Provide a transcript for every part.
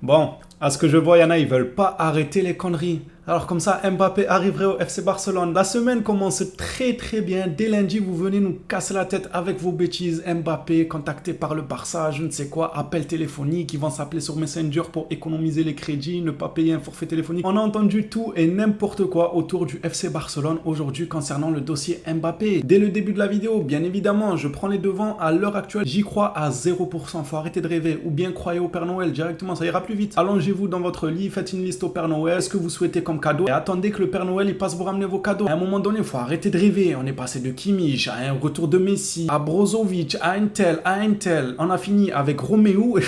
Bon, à ce que je vois, il y en a, ils veulent pas arrêter les conneries. Alors comme ça, Mbappé arriverait au FC Barcelone. La semaine commence très très bien. Dès lundi, vous venez nous casser la tête avec vos bêtises. Mbappé, contacté par le Barça, je ne sais quoi, appel téléphonique. Ils vont s'appeler sur Messenger pour économiser les crédits, ne pas payer un forfait téléphonique. On a entendu tout et n'importe quoi autour du FC Barcelone aujourd'hui concernant le dossier Mbappé. Dès le début de la vidéo, bien évidemment, je prends les devants. À l'heure actuelle, j'y crois à 0%. Faut arrêter de rêver. Ou bien croyez au Père Noël directement, ça ira plus vite. Allongez-vous dans votre lit, faites une liste au Père Noël. Est-ce que vous souhaitez comme cadeau et attendez que le Père Noël il passe vous ramener vos cadeaux. À un moment donné, il faut arrêter de rêver. On est passé de Kimmich à un retour de Messi, à Brozovic, à un tel. On a fini avec Roméo.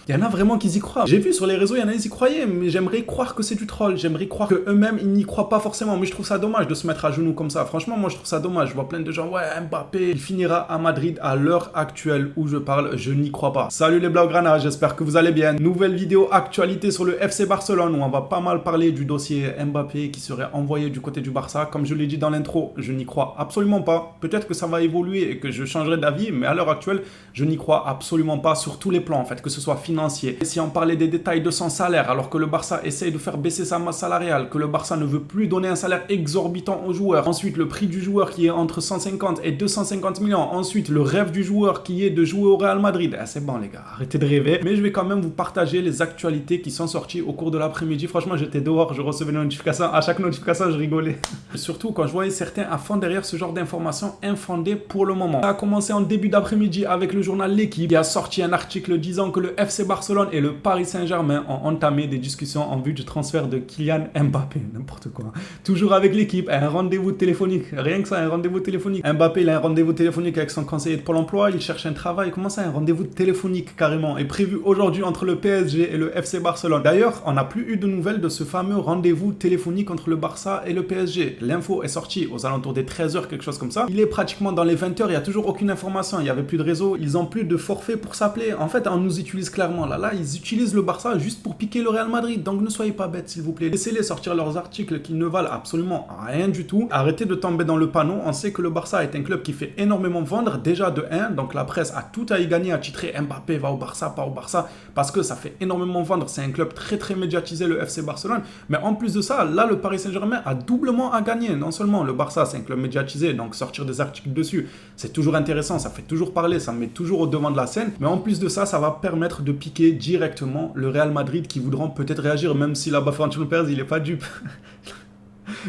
Il y en a vraiment qui y croient. J'ai vu sur les réseaux, il y en a qui y croyaient, mais j'aimerais croire que c'est du troll. J'aimerais croire qu'eux-mêmes, ils n'y croient pas forcément. Mais je trouve ça dommage de se mettre à genoux comme ça. Franchement, moi, je trouve ça dommage. Je vois plein de gens, ouais, Mbappé, il finira à Madrid à l'heure actuelle où je parle. Je n'y crois pas. Salut les Blaugrana, j'espère que vous allez bien. Nouvelle vidéo actualité sur le FC Barcelone où on va pas mal parler du dossier Mbappé qui serait envoyé du côté du Barça. Comme je l'ai dit dans l'intro, je n'y crois absolument pas. Peut-être que ça va évoluer et que je changerai d'avis, mais à l'heure actuelle, je n'y crois absolument pas sur tous les plans, en fait, que ce soit financier. Et si on parlait des détails de son salaire, alors que le Barça essaye de faire baisser sa masse salariale, que le Barça ne veut plus donner un salaire exorbitant aux joueurs, ensuite le prix du joueur qui est entre 150 et 250 millions, ensuite le rêve du joueur qui est de jouer au Real Madrid, c'est bon les gars, arrêtez de rêver, mais je vais quand même vous partager les actualités qui sont sorties au cours de l'après-midi. Franchement, j'étais dehors, je recevais des notifications, à chaque notification je rigolais. Surtout quand je voyais certains à fond derrière ce genre d'informations infondées pour le moment. Ça a commencé en début d'après-midi avec le journal L'Équipe qui a sorti un article disant que le FC Barcelone et le Paris Saint-Germain ont entamé des discussions en vue du transfert de Kylian Mbappé. N'importe quoi. Toujours avec l'équipe, un rendez-vous téléphonique. Rien que ça, un rendez-vous téléphonique. Mbappé, il a un rendez-vous téléphonique avec son conseiller de Pôle emploi. Il cherche un travail. Comment ça, un rendez-vous téléphonique carrément est prévu aujourd'hui entre le PSG et le FC Barcelone. D'ailleurs, on n'a plus eu de nouvelles de ce fameux rendez-vous téléphonique entre le Barça et le PSG. L'info est sortie aux alentours des 13h, quelque chose comme ça. Il est pratiquement dans les 20h. Il n'y a toujours aucune information. Il n'y avait plus de réseau. Ils n'ont plus de forfait pour s'appeler. En fait, on nous utilise clairement là. Ils utilisent le Barça juste pour piquer le Real Madrid. Donc ne soyez pas bêtes, s'il vous plaît. Laissez-les sortir leurs articles qui ne valent absolument rien du tout. Arrêtez de tomber dans le panneau. On sait que le Barça est un club qui fait énormément vendre, déjà de 1. Donc la presse a tout à y gagner à titrer Mbappé va au Barça, pas au Barça, parce que ça fait énormément vendre. C'est un club très très médiatisé, le FC Barcelone. Mais en plus de ça, là, le Paris Saint-Germain a doublement à gagner. Non seulement le Barça, c'est un club médiatisé, donc sortir des articles dessus, c'est toujours intéressant, ça fait toujours parler, ça met toujours au devant de la scène. Mais en plus de ça, ça va permettre de piquer directement le Real Madrid qui voudront peut-être réagir, même si là-bas Florentino Pérez il est pas dupe.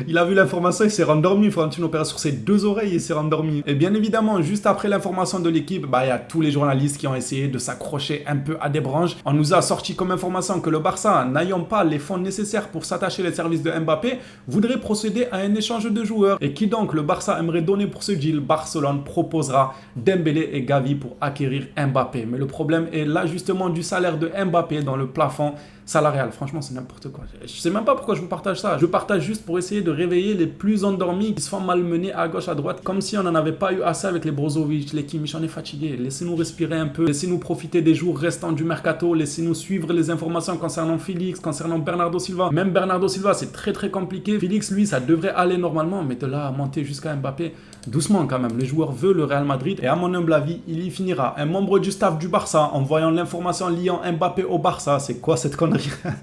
Il a vu l'information, il s'est rendormi. Florentino Pérez sur ses 2 oreilles, il s'est rendormi. Et bien évidemment, juste après l'information de l'équipe, il y a tous les journalistes qui ont essayé de s'accrocher un peu à des branches. On nous a sorti comme information que le Barça, n'ayant pas les fonds nécessaires pour s'attacher les services de Mbappé, voudrait procéder à un échange de joueurs. Et qui donc le Barça aimerait donner pour ce deal? Barcelone proposera Dembélé et Gavi pour acquérir Mbappé. Mais le problème est l'ajustement du salaire de Mbappé dans le plafond salarial. Franchement, c'est n'importe quoi. Je sais même pas pourquoi je vous partage ça. Je partage juste pour essayer de réveiller les plus endormis qui se font malmener à gauche, à droite, comme si on n'en avait pas eu assez avec les Brozovic, les Kimmich. On est fatigué. Laissez-nous respirer un peu. Laissez-nous profiter des jours restants du mercato. Laissez-nous suivre les informations concernant Félix, concernant Bernardo Silva. Même Bernardo Silva, c'est très très compliqué. Félix, lui, ça devrait aller normalement, mais de là à monter jusqu'à Mbappé, doucement quand même. Le joueur veut le Real Madrid et à mon humble avis, il y finira. Un membre du staff du Barça, en voyant l'information liant Mbappé au Barça, c'est quoi cette connerie?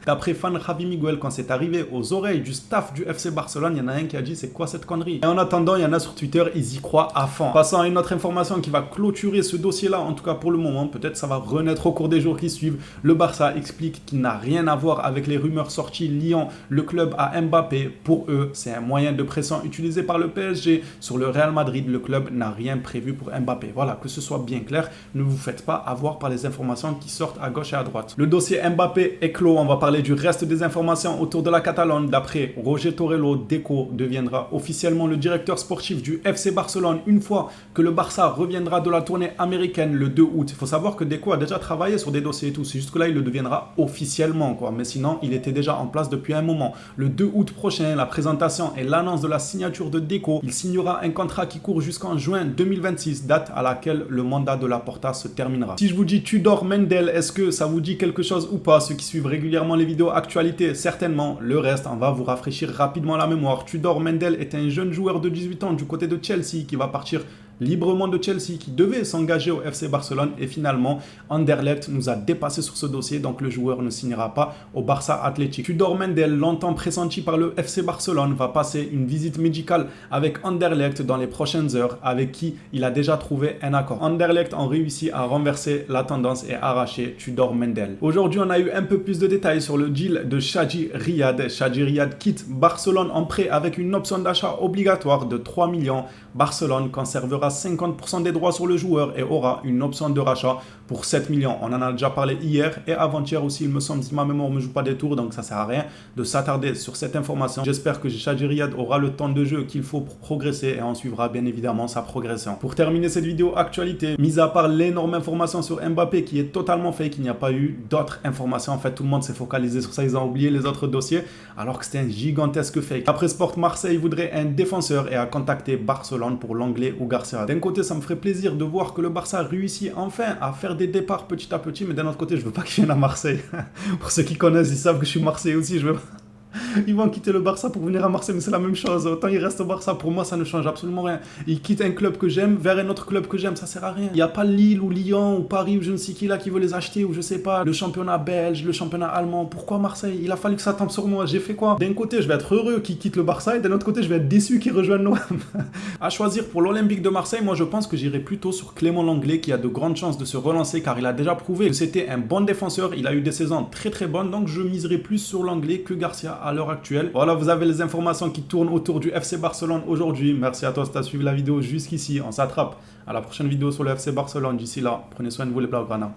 D'après fan Javi Miguel, quand c'est arrivé aux oreilles du staff du FC Barcelone, il y en a un qui a dit c'est quoi cette connerie? Et en attendant, il y en a sur Twitter, ils y croient à fond. Passant à une autre information qui va clôturer ce dossier-là, en tout cas pour le moment, peut-être ça va renaître au cours des jours qui suivent. Le Barça explique qu'il n'a rien à voir avec les rumeurs sorties liant le club à Mbappé. Pour eux, c'est un moyen de pression utilisé par le PSG sur le Real Madrid. Le club n'a rien prévu pour Mbappé. Voilà, que ce soit bien clair, ne vous faites pas avoir par les informations qui sortent à gauche et à droite. Le dossier Mbappé est clos. On va parler du reste des informations autour de la Catalogne. D'après Roger Torrello, Deco deviendra officiellement le directeur sportif du FC Barcelone une fois que le Barça reviendra de la tournée américaine le 2 août. Il faut savoir que Deco a déjà travaillé sur des dossiers et tout. C'est juste que là, il le deviendra officiellement, quoi. Mais sinon, il était déjà en place depuis un moment. Le 2 août prochain, la présentation et l'annonce de la signature de Deco. Il signera un contrat qui court jusqu'en juin 2026, date à laquelle le mandat de Laporta se terminera. Si je vous dis Tudor Mendel, est-ce que ça vous dit quelque chose ou pas? Ceux qui suivent régulièrement les vidéos actualité, certainement. Le reste, on va vous rafraîchir rapidement la mémoire. Tudor Mendel est un jeune joueur de 18 ans du côté de Chelsea qui va partir librement de Chelsea qui devait s'engager au FC Barcelone et finalement Anderlecht nous a dépassé sur ce dossier, donc le joueur ne signera pas au Barça Athletic. Tudor Mendel, longtemps pressenti par le FC Barcelone, va passer une visite médicale avec Anderlecht dans les prochaines heures, avec qui il a déjà trouvé un accord. Anderlecht ont réussi à renverser la tendance et arracher Tudor Mendel. Aujourd'hui, on a eu un peu plus de détails sur le deal de Chadji Riyad. Chadji Riyad quitte Barcelone en prêt avec une option d'achat obligatoire de 3 millions. Barcelone conservera 50% des droits sur le joueur et aura une option de rachat pour 7 millions. On en a déjà parlé hier et avant-hier aussi, il me semble, si ma mémoire ne me joue pas des tours, donc ça ne sert à rien de s'attarder sur cette information. J'espère que Chadji Riyad aura le temps de jeu qu'il faut pour progresser et on suivra bien évidemment sa progression. Pour terminer cette vidéo actualité, mis à part l'énorme information sur Mbappé qui est totalement fake, il n'y a pas eu d'autres informations. En fait, tout le monde s'est focalisé sur ça, ils ont oublié les autres dossiers alors que c'était un gigantesque fake. Après Sport, Marseille voudrait un défenseur et a contacté Barcelone pour l'anglais ou Garcia. D'un côté, ça me ferait plaisir de voir que le Barça réussit enfin à faire des départs petit à petit, mais d'un autre côté, je veux pas qu'il vienne à Marseille. Pour ceux qui connaissent, ils savent que je suis Marseillais aussi, je veux pas. Ils vont quitter le Barça pour venir à Marseille, mais c'est la même chose. Autant ils restent au Barça, pour moi, ça ne change absolument rien. Ils quittent un club que j'aime vers un autre club que j'aime, ça sert à rien. Il n'y a pas Lille ou Lyon ou Paris ou je ne sais qui là qui veut les acheter ou je sais pas, le championnat belge, le championnat allemand. Pourquoi Marseille? Il a fallu que ça tombe sur moi. J'ai fait quoi? D'un côté, je vais être heureux qu'ils quittent le Barça et d'un autre côté, je vais être déçu qu'ils rejoignent l'OM. À choisir pour l'Olympique de Marseille, moi je pense que j'irai plutôt sur Clément Lenglet qui a de grandes chances de se relancer car il a déjà prouvé que c'était un bon défenseur. Il a eu des saisons très très bonnes, donc je miserai plus sur Lenglet que Garcia à l'heure actuelle. Voilà, vous avez les informations qui tournent autour du FC Barcelone aujourd'hui. Merci à toi si tu as suivi la vidéo jusqu'ici. On s'attrape à la prochaine vidéo sur le FC Barcelone. D'ici là, prenez soin de vous les Blaugrana.